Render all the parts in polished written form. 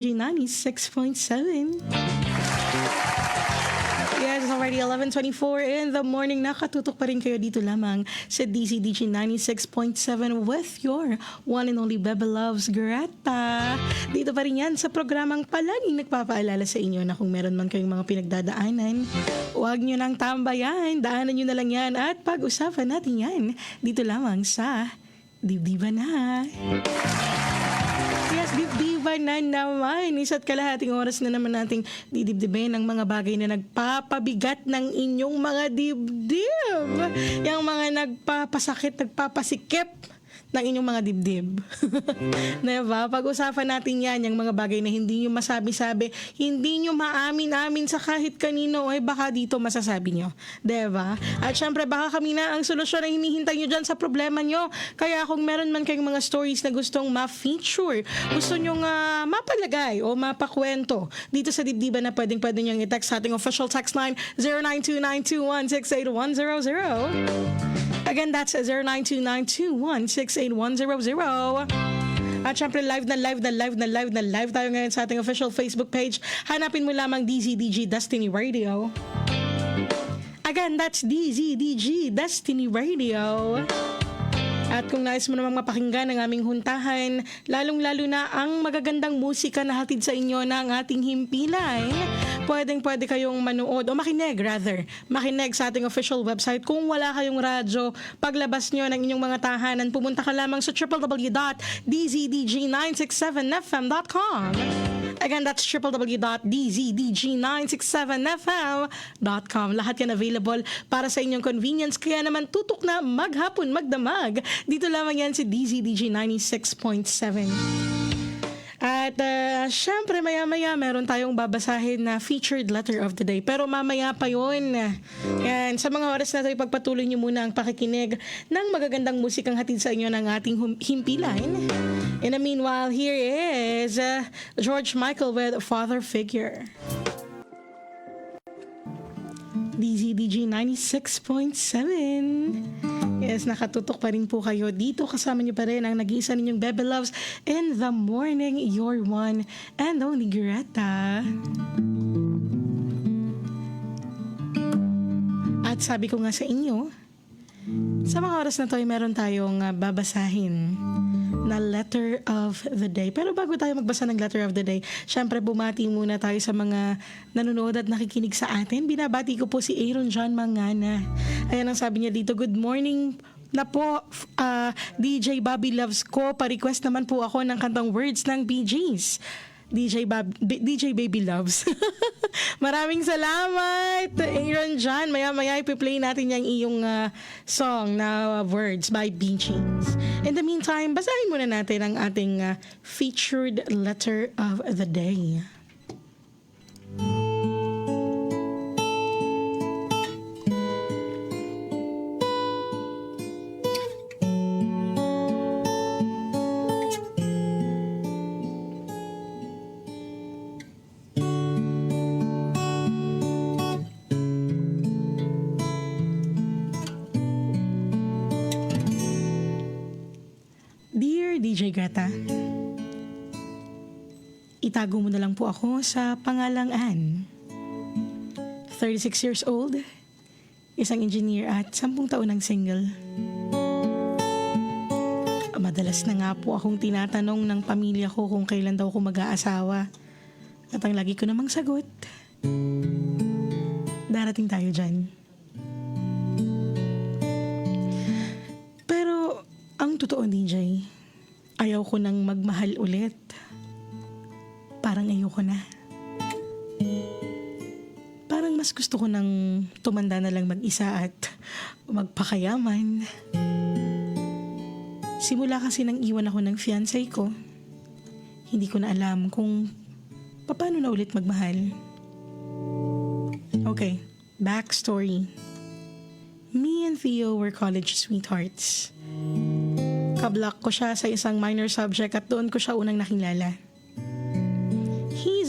96.7. Yes, it's already 11:24 in the morning. Nakatutok pa rin kayo dito lamang sa DZDG 96.7 with your one and only Bebe Loves Greta. Dito pa rin yan sa programang palaging nagpapaalala sa inyo na kung meron man kayong mga pinagdadaanan, huwag nyo nang tambayan, daanan nyo na lang yan at pag-usapan natin yan dito lamang sa Dibdiba Na. Yes, dibdiba na naman. Isa't kalahating oras na naman nating didibdibin ang mga bagay na nagpapabigat ng inyong mga dibdib. Yung mga nagpapasakit, nagpapasikip ng inyong mga dibdib. Diba? Pag-usapan natin yan, yung mga bagay na hindi nyo masabi-sabi, hindi nyo maamin-amin sa kahit kanino, ay baka dito masasabi nyo. Diba? At syempre, baka kami na ang solusyon na hinihintay nyo dyan sa problema nyo. Kaya kung meron man kayong mga stories na gustong ma-feature, gusto nyo mapalagay o mapakwento dito sa dibdiba na pwedeng-pwede nyo i-text sa ating official text line 0929216810. Again, that's 0929216810. At syempre, live tayo ngayon sa ating official Facebook page. Hanapin mo lamang DZDG Destiny Radio. Again, that's DZDG Destiny Radio. At kung nais mo namang mapakinggan ang aming huntahan, lalong-lalo na ang magagandang musika na hatid sa inyo ng ating himpilan, pwedeng-pwede kayong manood o makinig sa ating official website. Kung wala kayong radyo, paglabas nyo ng inyong mga tahanan, pumunta ka lamang sa www.dzdg967fm.com. Again, that's www.dzdg967fm.com. Lahat yan available para sa inyong convenience. Kaya naman tutok na maghapon, magdamag. Dito lamang yan si DZDG 96.7. At syempre maya-maya meron tayong babasahin na featured letter of the day. Pero mamaya pa yun. Yan, sa mga oras na ito, ipagpatuloy niyo muna ang pakikinig ng magagandang musikang hatid sa inyo ng ating himpilan. In the meanwhile, here is George Michael with Father Figure. DZDG 96.7. Yes, nakatutok pa rin po kayo dito. Kasama niyo pa rin ang nag-iisa ninyong Bebe Loves in the morning. Your one and only Greta. At sabi ko nga sa inyo, sa mga oras na to ay meron tayong babasahin na letter of the day. Pero bago tayo magbasa ng letter of the day, syempre bumati muna tayo sa mga nanonood at nakikinig sa atin. Binabati ko po si Aaron John Mangana. Ayan ang sabi niya dito, good morning na po, DJ Bobby Loves ko. Pa-request naman po ako ng kantang Words ng Bee Gees. DJ Baby Loves. Maraming salamat, Aaron John. Maya-maya ipi-play natin yung iyong song na Words by Bee Gees. In the meantime, basahin muna natin ang ating featured letter of the day. DJ Greta, itago mo na lang po ako sa pangalang Ann. 36 years old, isang engineer at 10 taon ng single. Madalas na nga po akong tinatanong ng pamilya ko kung kailan daw ako mag-aasawa. At ang lagi ko namang sagot, darating tayo dyan. Pero ang totoo, DJ, ayaw ko nang magmahal ulit. Parang ayoko na. Parang mas gusto ko nang tumanda na lang mag-isa at magpakayaman. Simula kasi nang iwan ako ng fiancé ko, hindi ko na alam kung paano na ulit magmahal. Okay, backstory. Me and Theo were college sweethearts. Kablock ko siya sa isang minor subject at doon ko siya unang nakilala. He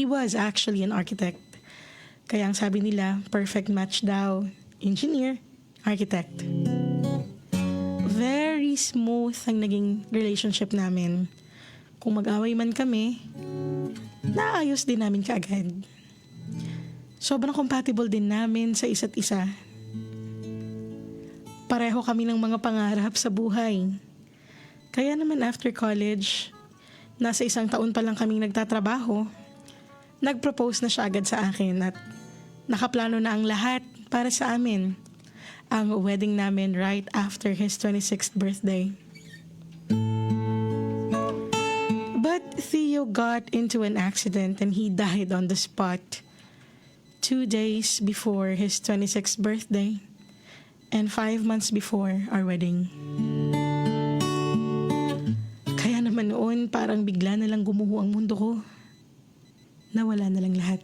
was actually an architect. Kaya ang sabi nila, perfect match daw. Engineer, architect. Very smooth ang naging relationship namin. Kung mag-away man kami, naayos din namin kaagad. Sobrang compatible din namin sa isa't isa. Pareho kami ng mga pangarap sa buhay. Kaya naman after college, nasa 1 taon pa lang kaming nagtatrabaho, nag-propose na siya agad sa akin at nakaplano na ang lahat para sa amin. Ang wedding namin right after his 26th birthday. But Theo got into an accident and he died on the spot 2 days before his 26th birthday and 5 months before our wedding. Kaya naman noon parang bigla na lang gumuho ang mundo ko. Nawala na lang lahat.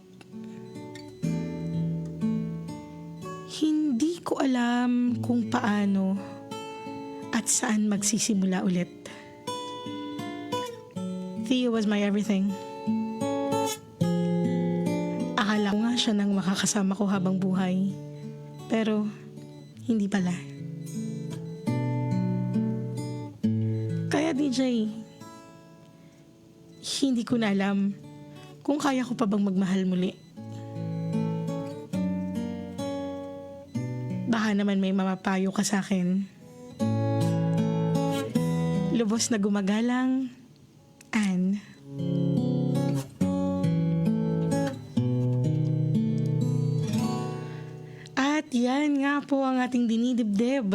Hindi ko alam kung paano at saan magsisimula ulit. Theo was my everything. Akala ko nga siya nang makakasama ko habang buhay. Pero, hindi pala. Kaya DJ, hindi ko na alam kung kaya ko pa bang magmahal muli. Baka naman may mamapayo ka sa akin. Lubos na gumagalang, Ann. At yan nga po ang ating dinidibdib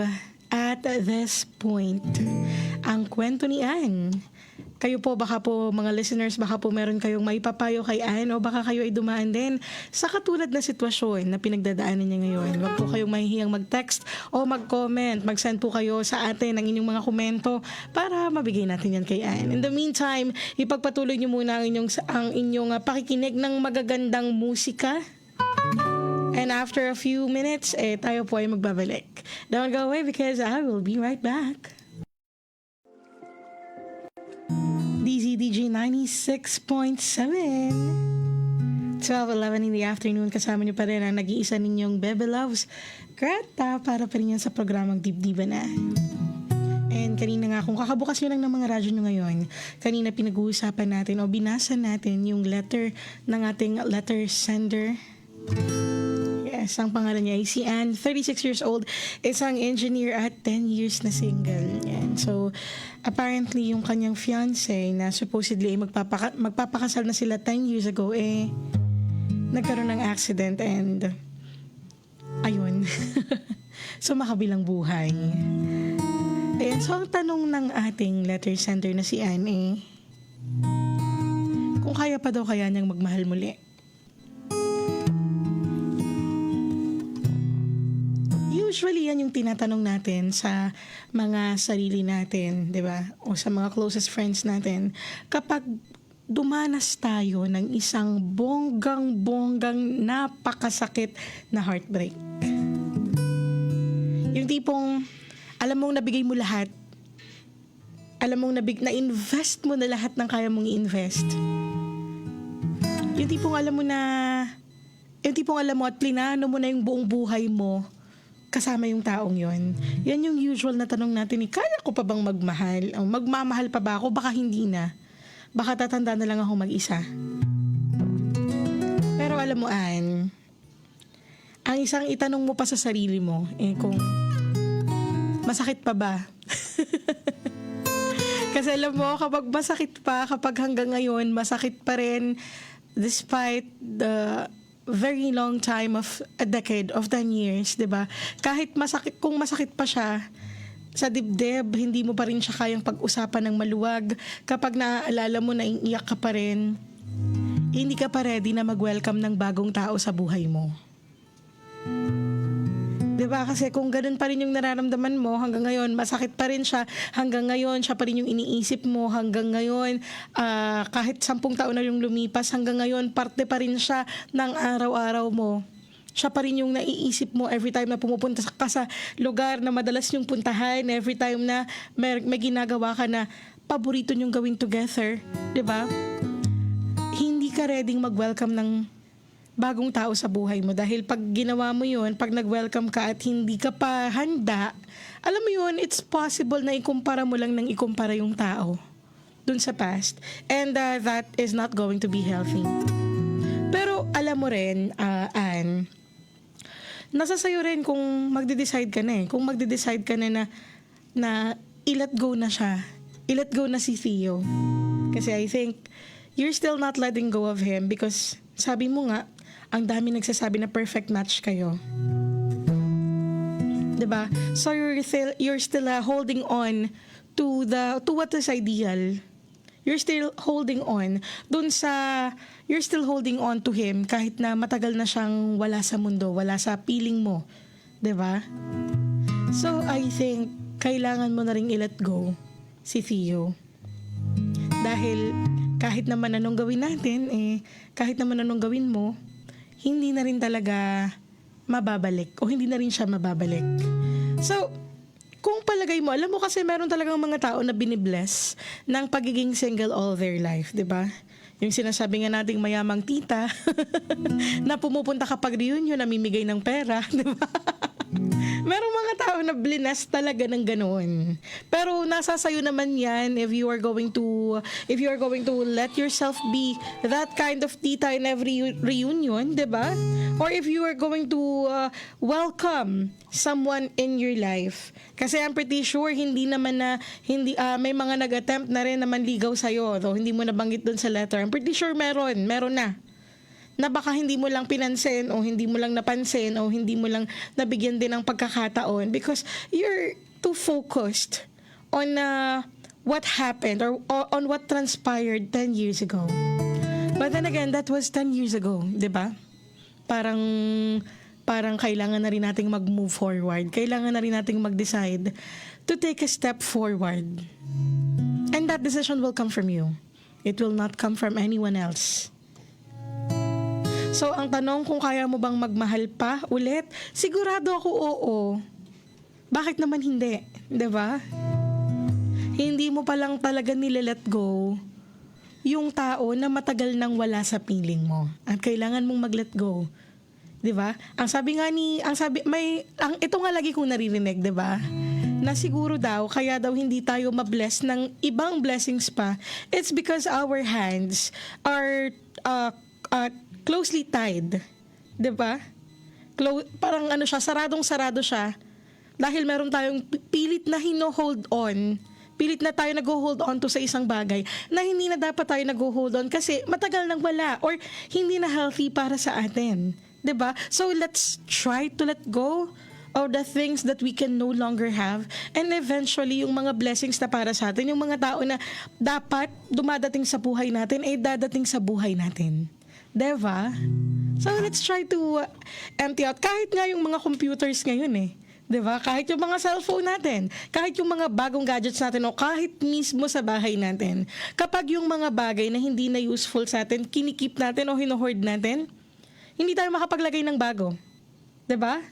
at this point. Ang kwento ni Ann. Kayo po, baka po mga listeners, baka po meron kayong maipapayo kay Ann o baka kayo ay dumaan din sa katulad na sitwasyon na pinagdadaanan niya ngayon. Wag po kayong mahihiyang mag-text o mag-comment. Mag-send po kayo sa atin ng inyong mga komento para mabigay natin yan kay Ann. In the meantime, ipagpatuloy niyo muna ang inyong pakikinig ng magagandang musika. And after a few minutes, tayo po ay magbabalik. Don't go away because I will be right back. DZDG 96.7 12:11 in the afternoon. Kasama niyo pa rin ang nag-iisa ninyong Bebe Loves Greta para pa rin yan sa programang Dibdiba na. And kanina nga, kung kakabukas nyo lang ng mga radyo nyo ngayon, kanina pinag-uusapan natin o binasa natin yung letter ng ating letter sender. Yes, ang pangalan niya ay si Ann, 36 years old, isang engineer at 10 years na single. Yan. So, apparently, yung kanyang fiancé na supposedly magpapakasal na sila 10 years ago, nagkaroon ng accident and ayun. So, makabilang buhay. Ayan, so ang tanong ng ating letter sender na si Ann kung kaya pa daw kaya niyang magmahal muli. Usually, yan yung tinatanong natin sa mga sarili natin, di ba? O sa mga closest friends natin. Kapag dumanas tayo ng isang bonggang napakasakit na heartbreak. Yung tipong, alam mong nabigay mo lahat. Alam mong na-invest mo na lahat ng kaya mong i-invest. Yung tipong alam mo at plinano mo na yung buong buhay mo kasama yung taong yon. Yan yung usual na tanong natin, kaya ko pa bang magmahal? O magmamahal pa ba ako? Baka hindi na. Baka tatanda na lang ako mag-isa. Pero alam mo, Ann, ang isang itanong mo pa sa sarili mo, kung masakit pa ba? Kasi alam mo, kapag masakit pa, kapag hanggang ngayon, masakit pa rin, despite the very long time of a decade of 10 years, 'di ba? Kahit masakit, kung masakit pa siya sa dibdib, hindi mo pa rin siya kayang pag-usapan ng maluwag. Kapag naaalala mo na iiyak ka pa rin, hindi ka pa ready na mag-welcome ng bagong tao sa buhay mo. 'Di ba? Kasi kung ganun pa rin yung nararamdaman mo hanggang ngayon, masakit pa rin siya. Hanggang ngayon, siya pa rin yung iniisip mo. Hanggang ngayon, kahit 10 taon na yung lumipas, hanggang ngayon, parte pa rin siya ng araw-araw mo. Siya pa rin yung naiisip mo every time na pumupunta ka sa lugar na madalas yung puntahan, every time na may ginagawa ka na paborito nyong gawin together. 'Di ba? Hindi ka ready mag-welcome ng bagong tao sa buhay mo. Dahil pag ginawa mo yun, pag nag-welcome ka at hindi ka pa handa, alam mo yun, it's possible na ikumpara mo lang ng ikumpara yung tao. dun sa past, and that is not going to be healthy. Pero alam mo rin, Ann, nasa sayo rin kung magde-decide ka na eh. Kung magde-decide ka na i-let go na siya. I-let go na si Theo. Kasi I think you're still not letting go of him because sabi mo nga, ang dami nagsasabi na perfect match kayo. 'Di ba? So you're still holding on to what is ideal. You're still holding on you're still holding on to him kahit na matagal na siyang wala sa mundo, wala sa piling mo. 'Di ba? So I think kailangan mo na ring i-let go si Theo. Dahil kahit naman anong gawin natin, kahit naman anong gawin mo, hindi na rin talaga mababalik o hindi na rin siya mababalik. So, kung palagay mo, alam mo kasi meron talagang mga tao na binibless ng pagiging single all their life, di ba? Yung sinasabi nga nating mayamang tita na pumupunta kapag reunion, namimigay ng pera, di ba? Merong mga tao na blinas talaga ng ganoon. Pero nasa sayo naman yan if you are going to let yourself be that kind of tita in every reunion, 'di ba? Or if you are going to welcome someone in your life. Kasi I'm pretty sure may mga nag-attempt na rin na manligaw sa'yo, though hindi mo nabanggit doon sa letter. I'm pretty sure meron na baka hindi mo lang pinansin o hindi mo lang napansin o hindi mo lang nabigyan din ng pagkakataon because you're too focused on what happened or on what transpired 10 years ago. But then again, that was 10 years ago, di ba? Parang kailangan na rin nating mag-move forward. Kailangan na rin nating mag-decide to take a step forward. And that decision will come from you. It will not come from anyone else. So, ang tanong kung kaya mo bang magmahal pa ulit, sigurado ako oo. Bakit naman hindi? 'Di ba? Hindi mo pa lang talaga nile-let go yung tao na matagal nang wala sa piling mo. At kailangan mong mag-let go. 'Di ba? Ito nga lagi kong naririnig, 'di ba? Na siguro daw, kaya daw hindi tayo mabless ng ibang blessings pa. It's because our hands are closely tied. 'Di ba? Parang saradong-sarado siya. Dahil meron tayong pilit na hino-hold on. Pilit na tayo nag-hold on to sa isang bagay na hindi na dapat tayo nag-hold on kasi matagal nang wala or hindi na healthy para sa atin. 'Di ba? So let's try to let go of the things that we can no longer have, and eventually yung mga blessings na para sa atin, yung mga tao na dapat dumadating sa buhay natin ay dadating sa buhay natin. Diba? So, let's try to empty out. Kahit nga yung mga computers ngayon Diba? Kahit yung mga cellphone natin, kahit yung mga bagong gadgets natin, o kahit mismo sa bahay natin, kapag yung mga bagay na hindi na useful sa atin, kinikip natin o hinohoard natin, hindi tayo makapaglagay ng bago. Diba?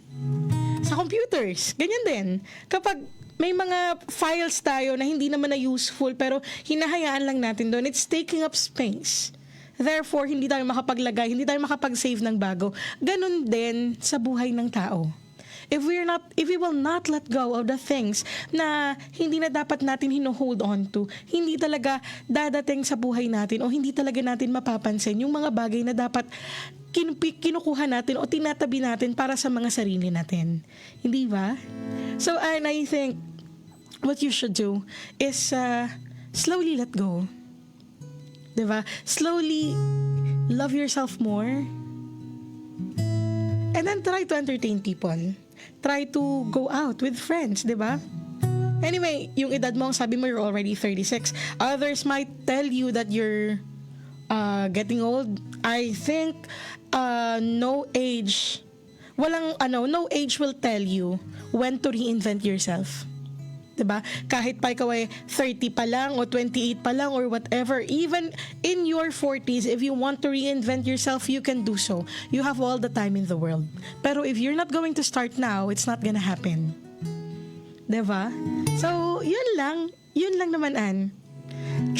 Sa computers, ganyan din. Kapag may mga files tayo na hindi naman na useful, pero hinahayaan lang natin doon, it's taking up space. Therefore, hindi tayo makapaglagay, hindi tayo makapag-save ng bago. Ganon din sa buhay ng tao. If we will not let go of the things na hindi na dapat natin hino-hold on to, hindi talaga dadating sa buhay natin o hindi talaga natin mapapansin yung mga bagay na dapat kinukuha natin o tinatabi natin para sa mga sarili natin. Hindi ba? So, and I think what you should do is slowly let go. Diba? Slowly love yourself more. And then try to entertain people. Try to go out with friends, diba? Anyway, yung edad mo, sabi mo you're already 36. Others might tell you that you're getting old. I think no age will tell you when to reinvent yourself. Diba? Kahit pa ikaw ay 30 pa lang o 28 pa lang or whatever, even in your 40s, if you want to reinvent yourself, you can do so. You have all the time in the world. Pero if you're not going to start now, it's not gonna happen. Diba? So, yun lang naman, Ann.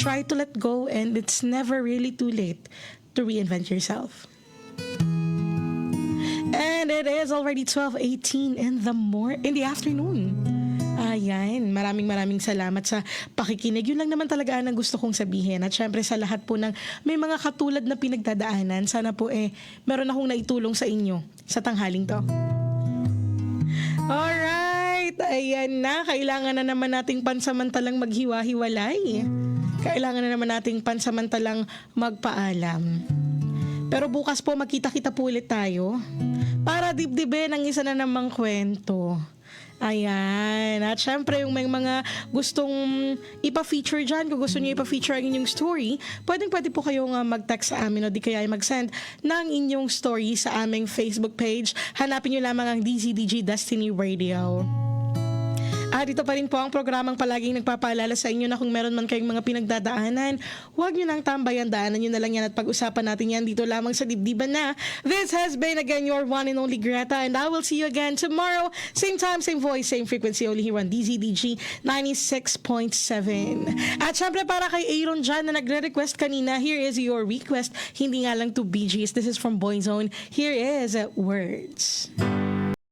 Try to let go, and it's never really too late to reinvent yourself. And it is already 12:18 in the afternoon. Ayan, maraming salamat sa pakikinig. Yun lang naman talaga ang gusto kong sabihin. At syempre sa lahat po ng may mga katulad na pinagdadaanan, sana po meron akong naitulong sa inyo sa tanghaling to. Alright, ayan na. Kailangan na naman nating pansamantalang maghiwa-hiwalay. Kailangan na naman nating pansamantalang magpaalam. Pero bukas po magkita-kita po ulit tayo para dibdibin ang isa na namang kwento. Ayan. At syempre, yung may mga gustong ipa-feature dyan, kung gusto niyo ipa-feature ang inyong story, pwede po kayong mag-text sa amin o di kaya mag-send ng inyong story sa aming Facebook page. Hanapin niyo lamang ang DZDG Destiny Radio. Dito pa rin po ang programang palaging nagpapaalala sa inyo na kung meron man kayong mga pinagdadaanan, huwag nyo nang tambayan, daanan nyo na lang yan at pag-usapan natin yan dito lamang sa Dibdiban na. This has been again your one and only Greta, and I will see you again tomorrow. Same time, same voice, same frequency, only here on DZDG 96.7. At syempre para kay Aaron dyan na nagre-request kanina, here is your request. Hindi nga lang to Bee Gees. This is from Boyzone. Here is Words.